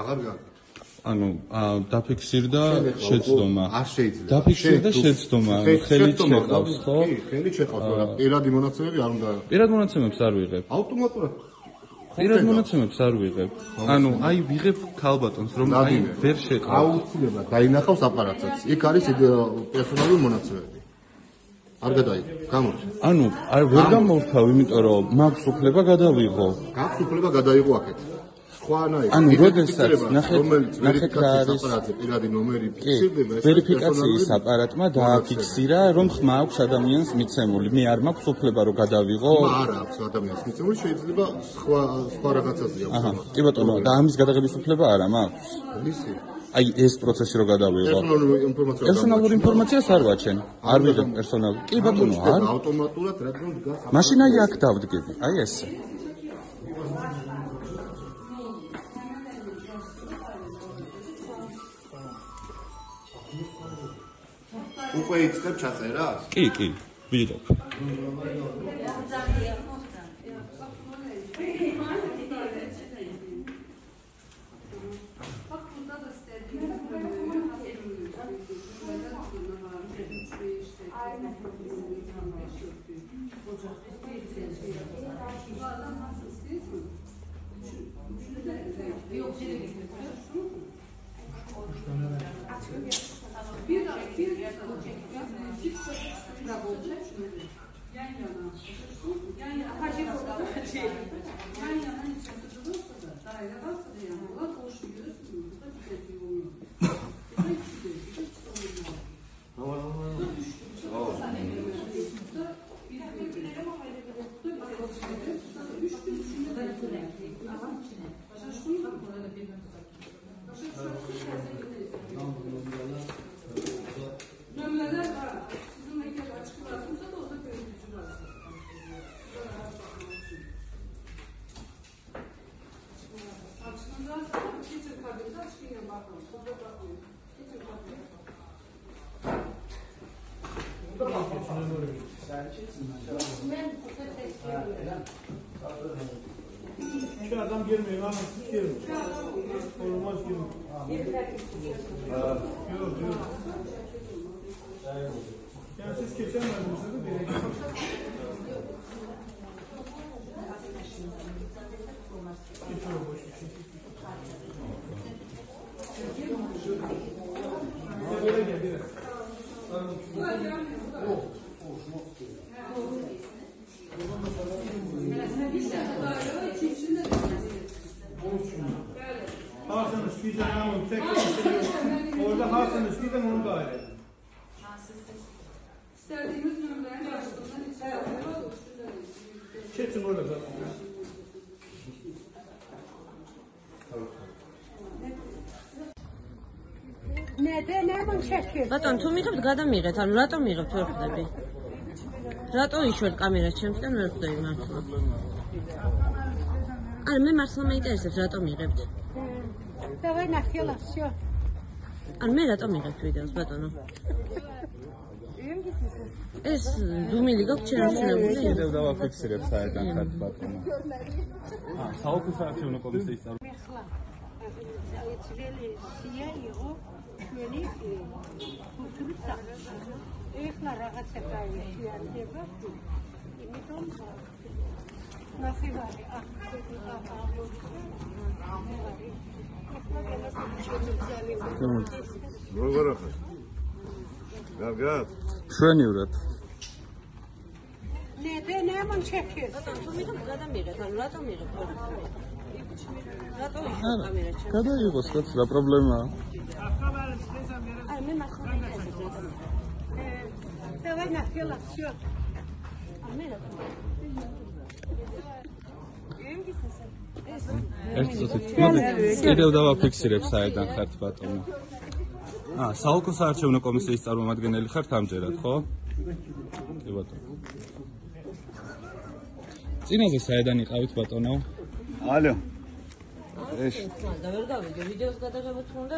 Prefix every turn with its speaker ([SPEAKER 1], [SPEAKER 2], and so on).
[SPEAKER 1] აღარ გაქვს.
[SPEAKER 2] ანუ დაფიქსირდა შეცდომა.
[SPEAKER 1] არ შეიძლება.
[SPEAKER 2] დაფიქსირდა შეცდომა, ხელით შეყავს, ხო?
[SPEAKER 1] კი, ხელით შეყავს, მაგრამ პირადი მონაცემები არ უნდა.
[SPEAKER 2] პირად მონაცემებს არ ვიღებ.
[SPEAKER 1] ავტომატურად.
[SPEAKER 2] პირად მონაცემებს არ ვიღებ. ანუ აი ვიღებ ქალბატონს, რომ აი ვერ შეყავს.
[SPEAKER 1] აუცილებლად დაინახავს აპარატსაც. იქ არის პერსონალური მონაცემები. არ გადაიღო, გამოჩ.
[SPEAKER 2] ანუ არ ვერ გამოვთავ, იმიტომ რომ მაქვს უფლება გადავიღო.
[SPEAKER 1] გაქვს უფლება გადაიღო აქეთ.
[SPEAKER 2] ანუ როდესაც ნახეთ რა არის
[SPEAKER 1] პირადი ნომერი ფიქსირდება,
[SPEAKER 2] ვერიფიკაციის აპარატმა დააფიქსირა, რომ ხმა აქვს ადამიანს მიცემული. მე არ მაქვს უფლება რომ გადავიღო.
[SPEAKER 1] არა აქვს ადამიანს მიცემული, შეიძლება სხვა რაღაცაზე აქვს.
[SPEAKER 2] აჰა, კი ბატონო, და ამის გადაღების უფლება არა მაქვს.
[SPEAKER 1] ისი
[SPEAKER 2] აი ეს პროცესი რო გადავიღო. პერსონალური ინფორმაციას არ ვაჩენ. არ ვიღებ პერსონალ. კი ბატონო, არ.
[SPEAKER 1] ავტომატურად რატომ დგას?
[SPEAKER 2] მაშინ აი აქ დავდგები. აი ესე.
[SPEAKER 1] უკვე იწყებ ჩაწერას?
[SPEAKER 2] კი, კი, ვიღებ.
[SPEAKER 3] Adam girmiyor ama siz girin. Olmaz girin. Yok yok. Yani siz geçemediniz de gerek yok. Geçiyor boş bir şey. Böyle gel biraz. Hasan üstüysen hamur tek orada Hasan üstüysen onu da ayrı.
[SPEAKER 4] İstediğimiz nömrelerin karşılığından içeride
[SPEAKER 3] Çetin orada zaten.
[SPEAKER 5] Batan, თუ მიღებთ გადამიღეთ, ანუ რატომ მიღებთ ვერ ხვდები? რატო იშვენ კამერა ჩემთან ვერ ხვდები მართლა? არა, მე მართლა მეინტერესებს რატომ მიღებთ?
[SPEAKER 6] Давай нахила, всё.
[SPEAKER 5] ანუ მე რატომ მიღებთ ვიდეოს, ბატონო? ეს დუმილი გაქვს შენარჩუნებული?
[SPEAKER 2] კიდევ დავაფიქსირებ საერთოდ ხართ ბატონო. საოლქო საარქივო კომისიის წარმომადგენელი.
[SPEAKER 6] წელი სია იყო ჩვენი კულტურის სახლში. ეხლა რაღაცა გაიარდება. იმიტომ ნახევარი
[SPEAKER 1] როგორ ახლა? გარგად?
[SPEAKER 2] შვენივრად.
[SPEAKER 6] ნე მან ჩექეს.
[SPEAKER 5] ბატონო, თუ მიღებთ გადამიღეთ, ანუ რატომ მიღებთ? რატო იშვენ კამერა ჩემთან?
[SPEAKER 2] გადაიღოს რაც რა პრობლემაა?
[SPEAKER 5] არა, მე მართლა მეინტერესებს რატომ?
[SPEAKER 6] Давай нахила, всё.
[SPEAKER 5] მე რატომ?
[SPEAKER 2] ერთ წუთით. კიდევ დავაფიქსირებ საერთოდ ხართ ბატონო. საოლქო საარჩევნო კომისიის წარმომადგენელი ხართ ამჯერად, ხო? კი ბატონო. წინაზე საიდან იყავით ბატონო?
[SPEAKER 1] ალო.
[SPEAKER 5] და ვერ გავიგე, ვიდეოს გადაღებაც უნდა